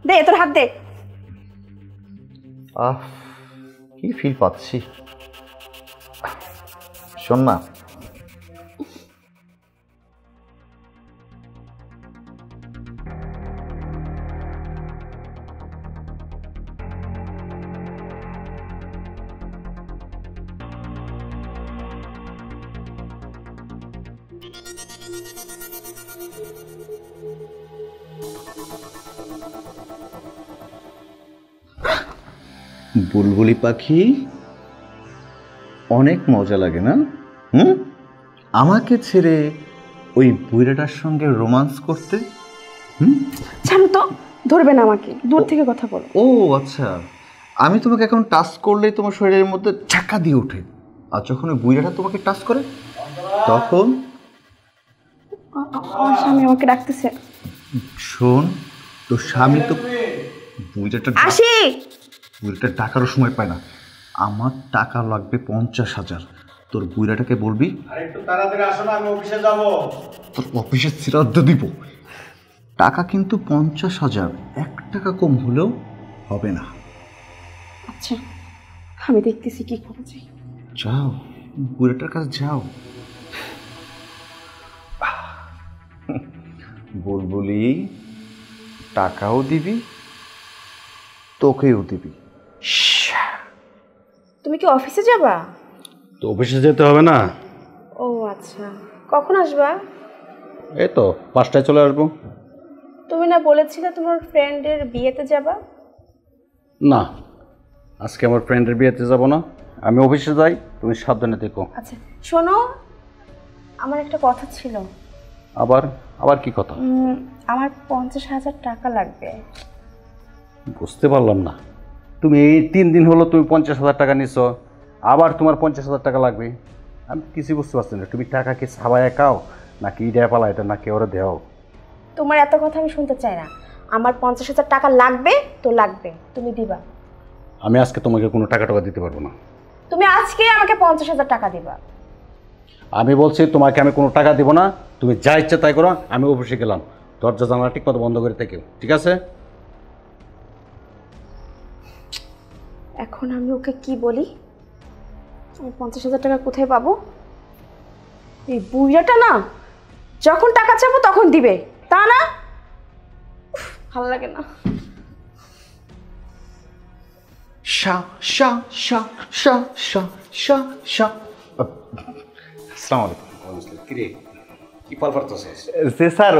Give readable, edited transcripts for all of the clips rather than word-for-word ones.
দে তোর হাত দে। কি ফিল পাচ্ছি শোন না, বুলবুলি পাখি অনেক মজা লাগে না? আমাকে ছেড়ে ওই বুইড়াটার সঙ্গে রোমান্স করতে। শান্ত, ধরবে না আমাকে, দূর থেকে কথা বলো। ও আচ্ছা, আমি তোমাকে এখন টাচ করলেই তোমার শরীরের মধ্যে ঝাঁকা দিয়ে ওঠে, আর যখন ওই বুইড়াটা তোমাকে টাচ করে তখন আমার স্বামী আমাকে ডাকতেছে। শোন, তোর স্বামী তো বুইড়াটা আসি, বুইড়াটা টাকারও সময় পায় না। আমার টাকা লাগবে 50,000। তোর বুইড়াটাকে বলবি একটু তাড়াতাড়ি আসো না, আমি অফিসে যাব। তোর অফিসে শ্রাদ্ধ দিব। টাকা কিন্তু 50,000, 1 টাকা কম হলেও হবে না। আচ্ছা আমি দেখতেছি কি করা যায়। যাও, বুড়াটার কাছে যাও। বুলবুলি, টাকাও দিবি, তোকেও দিবি। তুমি কি অফিসে যাবা? তো অফিসে যেতে হবে না? ও আচ্ছা, কখন আসবা? এই তো 5টায় চলে আসবো। তুমি না বলেছিলে তোমার ফ্রেন্ডের বিয়েতে যাবা? না, আজকে আমার ফ্রেন্ডের বিয়েতে যাব না, আমি অফিসে যাই, তুমি সাবধানে থেকো। আচ্ছা শোনো, আমার একটা কথা ছিল। আবার আবার কি কথা? আমার 50,000 টাকা লাগবে। বুঝতে পারলাম না, তুমি এই 3 দিন হলো তুমি 50,000 টাকা নিছো, আবার তোমার 50,000 টাকা লাগবে? আমি কিছু বুঝতে পারছি না, তুমি টাকা কি সাবায় খাও নাকি ইডা পালা এটা নাকি ওরা দেও? তোমার এত কথা আমি শুনতে চাই না। আমার 50,000 টাকা লাগবে তো লাগবে, তুমি দিবা। আমি আজকে তোমাকে কোনো টাকা টাকা দিতে পারবো না। তুমি আজকে আমাকে 50,000 টাকা দিবা। আমি বলছি তোমাকে আমি কোনো টাকা দিব না, তুমি যা ইচ্ছা তাই করো। আমি অফিসে গেলাম, দরজা জানালা ঠিক মতো বন্ধ করে থেকেও, ঠিক আছে? এখন আমি ওকে কি বলি? আমি 50,000 টাকা কোথায় পাবো? এই বুইড়াটা না, যখন টাকা চাবো তখন দিবে, তা না? ভালো লাগে না। শা শা শা শা শা শা শা। আসসালামু আলাইকুম। কিরে কি পাল পারতেছিস? যে স্যার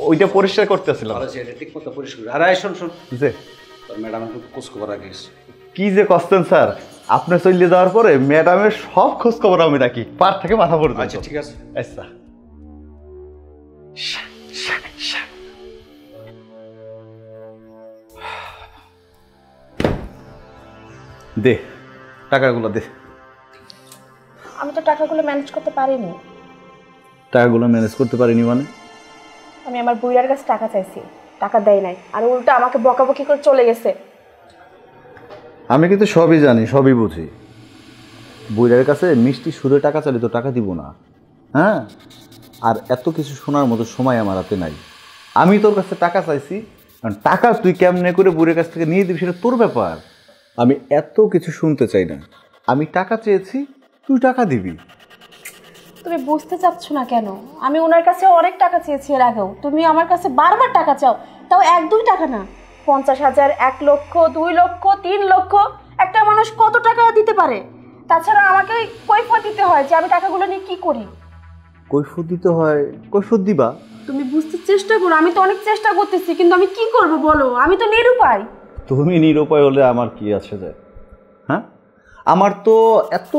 ওইটা পরিষ্কার করতেছিলাম। এটা ঠিক মতো পরিষ্কার। আরে শোন শোন, যে তোর ম্যাডাম একটু খোঁজ খবর রাখিস। কি যে করছেন স্যার, আপনি চলে যাওয়ার পরে ম্যাডামের সব খোঁজ খবর আমি রাখি, পার থেকে মাথা পর্যন্ত। আচ্ছা ঠিক আছে। আচ্ছা শা শা শা। দে টাকাগুলো দে। আমি তো টাকাগুলো ম্যানেজ করতে পারিনি। টাকাগুলো ম্যানেজ করতে পারিনি মানে? আমি আমার বুইড়ার কাছে টাকা চাইছি, টাকা দেয় নাই, আর উল্টা আমাকে বকাবকি করে চলে গেছে। আমি কিন্তু সবই জানি, সবই বুঝি। বুইড়ার কাছে মিষ্টি সুরে টাকা চাইলে তো টাকা দিব না। হ্যাঁ, আর এত কিছু শোনার মতো সময় আমার হাতে নাই। আমি তোর কাছে টাকা চাইছি, কারণ টাকা তুই কেমনে করে বুড়ির কাছ থেকে নিয়ে দিবি সেটা তোর ব্যাপার। আমি এত কিছু শুনতে চাই না। আমি টাকা চেয়েছি, তুই টাকা দিবি। তুমি বুঝতে চাচ্ছ না কেন? আমি ওনার কাছে অনেক টাকা চেয়েছি এর আগেও, তুমি আমার কাছে বারবার টাকা চাও, তাও 1-2 টাকা না, 50,000, 1 লক্ষ, 2 লক্ষ, 3 লক্ষ। একটা মানুষ কত টাকা দিতে পারে? তাছাড়া আমাকে কৈফিয়ত দিতে হয় যে আমি টাকাগুলো নিয়ে কি করি। কৈফিয়ত দিতে হয়? কৈফিয়ত দিবা? তুমি বুঝতে চেষ্টা করো, আমি তো অনেক চেষ্টা করতেছি, কিন্তু আমি কি করব বলো? আমি তো নিরুপায়। তুমি নিরুপায় হলে আমার কি আছে যায়? হ্যাঁ, আমার তো এত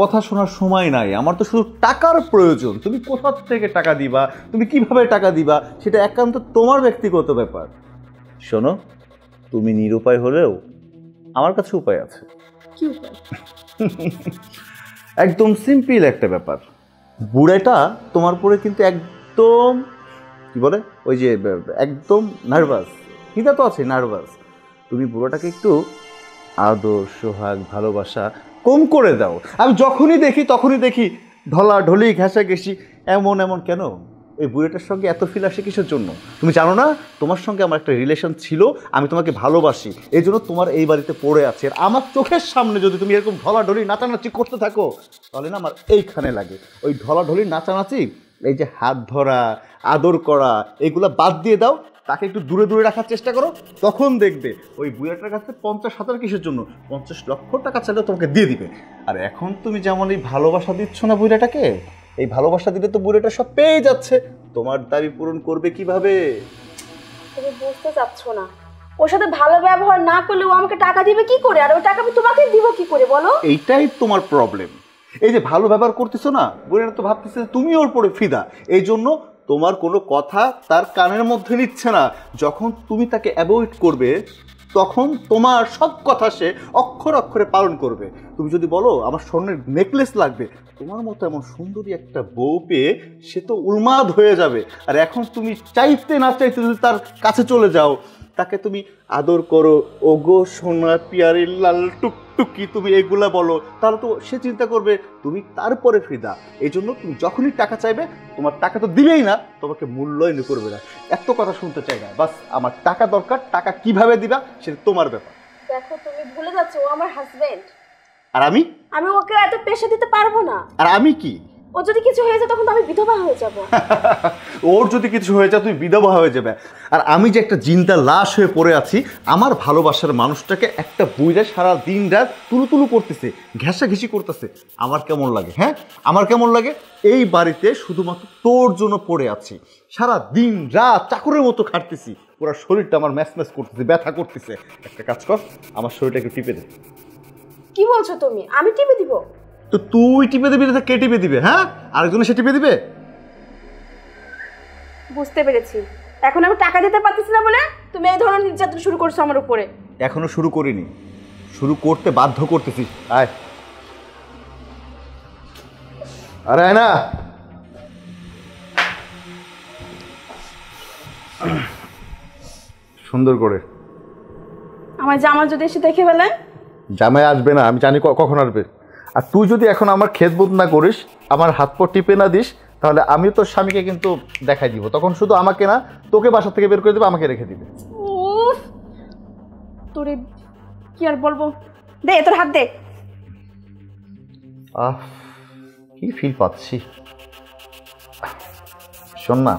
কথা শোনার সময় নাই, আমার তো শুধু টাকার প্রয়োজন। তুমি কোথা থেকে টাকা দিবা, তুমি কিভাবে টাকা দিবা, সেটা একান্ত তোমার ব্যক্তিগত ব্যাপার। শোনো, তুমি নিরুপায় হলেও আমার কাছে উপায় আছে। কি উপায়? একদম সিম্পল একটা ব্যাপার। বুড়েটা তোমার পরে কিন্তু একদম কি বলে, ওই যে একদম নার্ভাস, হিদা তো আছে নার্ভাস। তুমি বুড়োটাকে একটু আদর, সোহাগ, ভালোবাসা কম করে দাও। আমি যখনই দেখি তখনই দেখি ঢলা ঢলি, ঘেঁষাঘেঁষি, এমন এমন। কেন এই বুড়িটার সঙ্গে এত ফিল আসে কিসের জন্য? তুমি জানো না তোমার সঙ্গে আমার একটা রিলেশন ছিল, আমি তোমাকে ভালোবাসি, এই জন্য তোমার এই বাড়িতে পড়ে আছে। আর আমার চোখের সামনে যদি তুমি এরকম ঢলাঢলি নাচানাচি করতে থাকো তাহলে না আমার এইখানে লাগে। ওই ঢলাঢলি নাচানাচি, এই যে হাত ধরা, আদর করা, এগুলো বাদ দিয়ে দাও, তাকে একটু দূরে দূরে রাখার চেষ্টা করো, তখন দেখবে ওই বুড়াটার কাছে 50,000 কিসের জন্য, 50 লক্ষ টাকা চাইলে তোমাকে দিয়ে দিবে। আর এখন তুমি যেমন এই ভালোবাসা দিচ্ছ না বুড়াটাকে, এই ভালোবাসা দিলে তো বুড়াটা সব পেয়ে যাচ্ছে, তোমার দাবি পূরণ করবে কিভাবে? তুমি বুঝতে চাচ্ছ না, ওর সাথে ভালো ব্যবহার না করলে ও আমাকে টাকা দিবে কি করে, আর ওই টাকা আমি তোমাকে দিব কি করে বলো? এইটাই তোমার প্রবলেম। এই যে ভালো ব্যবহার করতেছো না, বুড়াটা তো ভাবতেছে তুমি ওর পরে ফিদা, এই জন্য তোমার কোনো কথা তার কানের মধ্যে নিচ্ছে না। যখন তুমি তাকে অ্যাভয়েড করবে তখন তোমার সব কথা সে অক্ষরে অক্ষরে পালন করবে। তুমি যদি বলো আমার স্বর্ণের নেকলেস লাগবে, তোমার মতো এমন সুন্দরী একটা বউ পেয়ে সে তো উন্মাদ হয়ে যাবে। আর এখন তুমি চাইতে না চাইতে যদি তার কাছে চলে যাও, তাকে তুমি আদর করো, ওগো সোনা পিয়ারি লাল টুকটুকি, তুমি এগুলা বলো, তাহলে তো সে চিন্তা করবে তুমি তারপরে ফিদা। এই জন্য তুমি যখনই টাকা চাইবে, তোমার টাকা তো দিবেই না, তোমাকে মূল্যায়ন করবে না। এত কথা শুনতে চাই না, বাস আমার টাকা দরকার, টাকা কিভাবে দিবা সেটা তোমার ব্যাপার। দেখো তুমি ভুলে যাচ্ছ, ও আমার হাজবেন্ড। আর আমি ওকে এত পেশা দিতে পারবো না। আর আমি কি? ও যদি কিছু হয়ে যায় তখন তো আমি বিধবা হয়ে যাব। ওর যদি কিছু হয়ে যায় তুমি বিধবা হয়ে যাবে। আর আমি যে একটা জিন্দা লাশ হয়ে পড়ে আছি, আমার ভালোবাসার মানুষটাকে একটা বুইরা সারা দিন রাত তুলু তুলু করতেছে, ঘেঁষাঘেঁষি করতেছে, আমার কেমন লাগে? হ্যাঁ, আমার কেমন লাগে? এই বাড়িতে শুধুমাত্র তোর জন্য পড়ে আছি, সারা দিন রাত চাকরের মতো খাটতেছি, পুরো শরীরটা আমার ম্যাচ ম্যাচ করতেছে, ব্যথা করতেছে। একটা কাজ কর, আমার শরীরটা একটু টিপে দে। কি বলছো তুমি? আমি টিপে দিব? তো তুই টিপে দিবি না কে টিপে দিবে? হ্যাঁ, আরেকজনে সে টিপে দিবে? বুঝতে পেরেছি, এখন আমি টাকা দিতে পারতেছি না বলে তুমি এই ধরনের নির্যাতন শুরু করছো আমার উপরে। এখনো শুরু করিনি, শুরু করতে বাধ্য করতেছিস। আয়, আরে আয় না। সুন্দর করে। আমার জামা যদি এসে দেখে ফেলে? জামাই আসবে না, আমি জানি কখন আসবে। আর তুই যদি এখন আমার খেদবোধ না করিস, আমার হাত পা টিপে না দিস, তাহলে আমি তোর স্বামীকে কিন্তু দেখাই দিব। তখন শুধু আমাকে না, তোকে বাসা থেকে বের করে দেবে, আমাকে রেখে দিবে। উফ, তোরে কি আর বলবো, দে তোর হাত দে। আহ, কি ফিল পাচ্ছি। শোন না,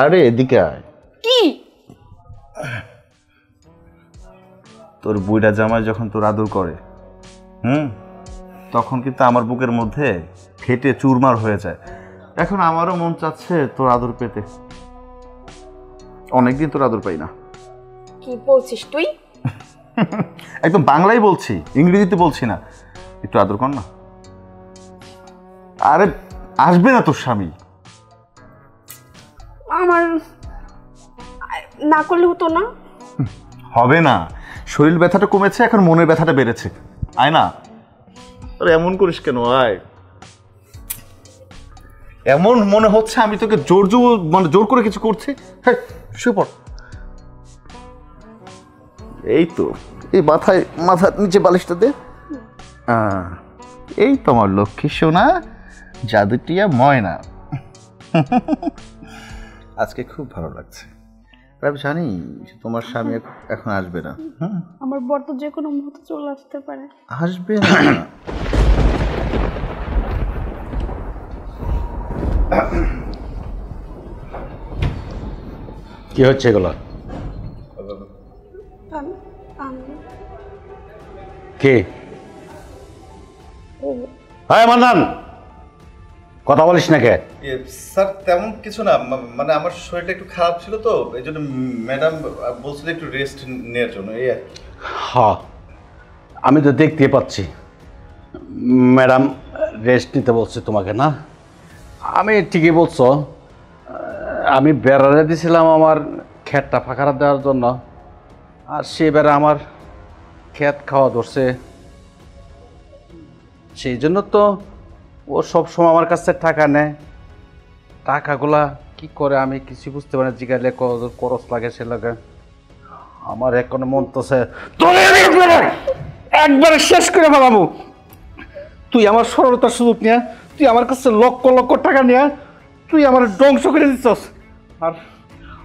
আরে এদিকে আয়। কি? তোর বুইড়া জামাই যখন তোর আদর করে, তখন কিন্তু আমার বুকের মধ্যে ফেটে চুরমার হয়ে যায়। এখন আমারও মন চাচ্ছে তোর আদর পেতে। অনেকদিন তোর আদর পাই না। কি বলছিস তুই? একদম বাংলাই বলছি, ইংরেজিতে বলছি না। একটু আদর কর না। আরে আসবে না তোর স্বামী? আমার না করলে হতো না? হবে না, শরীর ব্যথাটা কমেছে, এখন মনের ব্যথাটা বেড়েছে। আয় না। আরে এমন করিস কেন? আয়। এমন মনে হচ্ছে আমি তোকে জোর করে কিছু করছি। হ্যাঁ, শুয়ে পড়। এই তো, এই মাথার নিচে বালিশটা দে। এই তো আমার লক্ষ্মী সোনা, জাদুটিয়া ময়না। আজকে খুব ভালো লাগছে। আমি জানি তোমার স্বামী এখন আসবে না। আমার বর তো যে কোনো মুহূর্তে চলে আসতে পারে। আসবে না। কি হচ্ছে এগুলো? কে? হ্যাঁ মান্নান, কথা বলিস না কে? স্যার তেমন কিছু না, মানে আমার শরীরটা একটু খারাপ ছিল তো, এই জন্য ম্যাডাম বলছিল একটু রেস্ট নেওয়ার জন্য, এই আর কি। হ্যাঁ, আমি তো দেখতে পাচ্ছি ম্যাডাম রেস্ট নিতে বলছি তোমাকে না? আমি ঠিকই বলছো, আমি বেড়ারে দিছিলাম আমার ক্ষেতটা ফাঁকা দেওয়ার জন্য, আর সে বেড়া আমার ক্ষেত খাওয়া ধরছে। সেই জন্য তো ও সবসময় আমার কাছে টাকা নেয়। টাকাগুলা কি করে আমি কিছু বুঝতে পারি না। জিগাইলে খরচ লাগে, সে লাগে। আমার এখন মন তো একবারে শেষ করে ফেলাবো। তুই আমার সরলতার সুযোগ নিয়ে, তুই আমার কাছে লক্ষ লক্ষ টাকা নিয়ে তুই আমার ধ্বংস করে দিচ্ছস। আর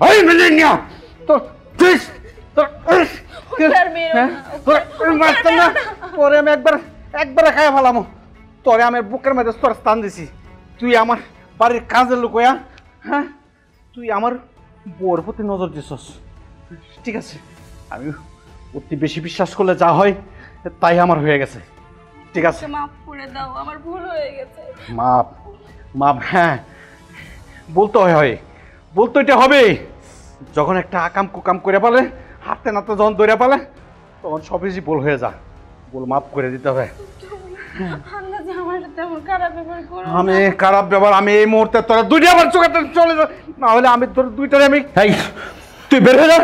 ওই বিল্ডিং নিয়ে তোর তোরে আমি একবারে খাইয়া ফেলামো। তোরে আমি বুকের মধ্যে তোর স্থান দিছি। তুই আমার বাড়ির কাজের লোক হইয়া, হ্যাঁ, তুই আমার বউর প্রতি নজর দিছস। ঠিক আছে, আমি অতি বেশি বিশ্বাস করলে যা হয় তাই আমার হয়ে গেছে। ঠিক আছে, মাফ করে দাও, আমার ভুল হয়ে গেছে। মাপ মাপ, হ্যাঁ, বলতে হয়, বলতে এটা হবে। যখন একটা আকাম কুকাম করে পালে, হাতে নাতে যখন দৌড়ে পালে, তখন সব কিছু ভুল হয়ে যা। বল মাফ করে দিতে হবে। আল্লাহ যে আমার সাথে এমন খারাপ ব্যবহার করো। আমি খারাপ ব্যবহার, আমি এই মুহূর্তে তোরা দুইটা আমার চোখে চলে যা, না হলে আমি তোর দুইটারে আমি তুই বের হয়ে যা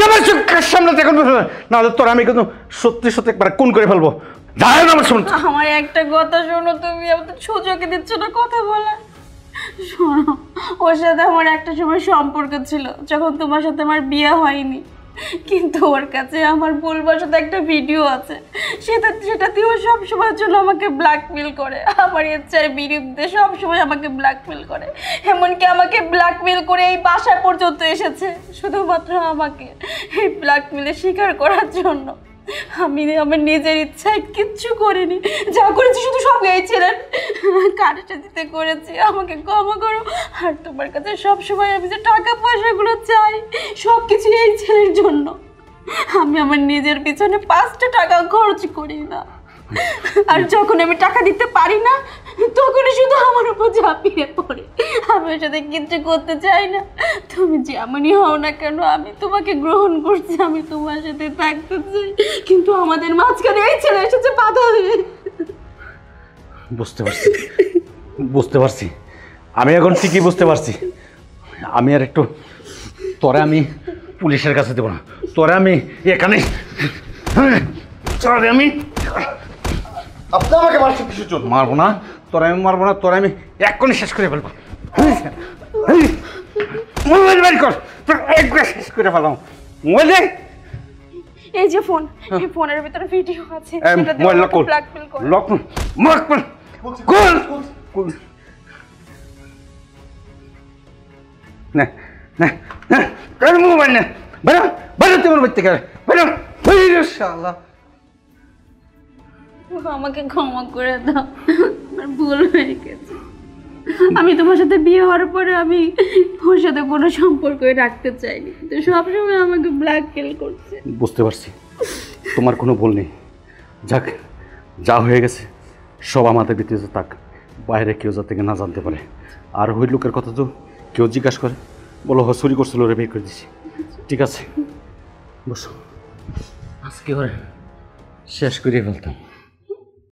আমার চোখের সামনে দেখুন, না হলে তোর আমি কিন্তু সত্যি সত্যি একবার কোন করে ফেলবো। যাই না আমার শুনতে। আমার একটা কথা শোনো, তুমি আমাদের সুযোগই দিচ্ছ না কথা বলার। শোনো, ওর সাথে আমার একটা সময় সম্পর্ক ছিল, যখন তোমার সাথে আমার বিয়ে হয়নি। কিন্তু ওর কাছে আমার বলবার সাথে একটা ভিডিও আছে, সেটাতেও সবসময়ের জন্য আমাকে ব্ল্যাকমেল করে। আমার ইচ্ছার বিরুদ্ধে সবসময় আমাকে ব্ল্যাকমেল করে। এমনকি আমাকে ব্ল্যাকমেল করে এই বাসা পর্যন্ত এসেছে, শুধুমাত্র আমাকে এই ব্ল্যাকমেলে স্বীকার করার জন্য। আমি আমার নিজের ইচ্ছায় কিচ্ছু করিনি, যা করেছি শুধু সব এই ছেলের কাজটা দিতে করেছি। আমাকে ক্ষমা করো। আর তোমার কাছে সবসময় আমি যে টাকা পয়সাগুলো চাই, সব কিছু এই ছেলের জন্য। আমি আমার নিজের পিছনে 5টা টাকা খরচ করি না। আর যখন আমি টাকা দিতে পারি না, তখনই শুধু আমার উপর ঝাঁপিয়ে পড়ে। আমি ওর সাথে কিচ্ছু করতে চাই না। তুমি যেমনই হও না কেন, আমি তোমাকে গ্রহণ করছি, আমি তোমার সাথে থাকতে চাই। কিন্তু আমাদের মাঝখানে এই ছেলে এসেছে বাধা হয়ে। বুঝতে পারছি, বুঝতে পারছি, আমি এখন ঠিকই বুঝতে পারছি। আমি আর একটু তোরে আমি পুলিশের কাছে দেবো না, তোরে আমি এখানে আমি আপনি আমাকে মারছেন কিসের জন্য? মারবো না, তোরা আমি মারবো না, তোরা আমি এক্ষুনি শেষ করে ফেলবো। মোবাইল বের কর, তোর একবার শেষ করে ফেলাম। মোবাইল দে। এই যে ফোন, এই ফোনের ভিতরে ভিডিও আছে, সেটাতে মোবাইল লক আমাকে কর, ব্ল্যাকমেল করে। লক কর, লক কর, কর, কর। না না না, তোর মোবাইল না, বেরো বেরো, তোমার বাড়ি থেকে বেরো, বেরো শালা। আমাকে ক্ষমা করে দাও, আমার ভুল হয়ে গেছে। আমি তোমার সাথে বিয়ে হওয়ার পরে আমি ওর সাথে কোনো সম্পর্কই রাখতে চাইনি, কিন্তু সবসময় আমাকে ব্ল্যাকমেল করছে। বুঝতে পারছি, তোমার কোনো ভুল নেই। যাক, যা হয়ে গেছে সব আমাদের ভিতরে থাক, বাইরে কেউ যাতে না জানতে পারে। আর ওই লোকের কথা তো কেউ জিজ্ঞাসা করে, বলো হ চুরি করছিল, ওরে বের করে দিছি। ঠিক আছে, বসো, আজকে ওরে শেষ করিয়ে ফেলতাম।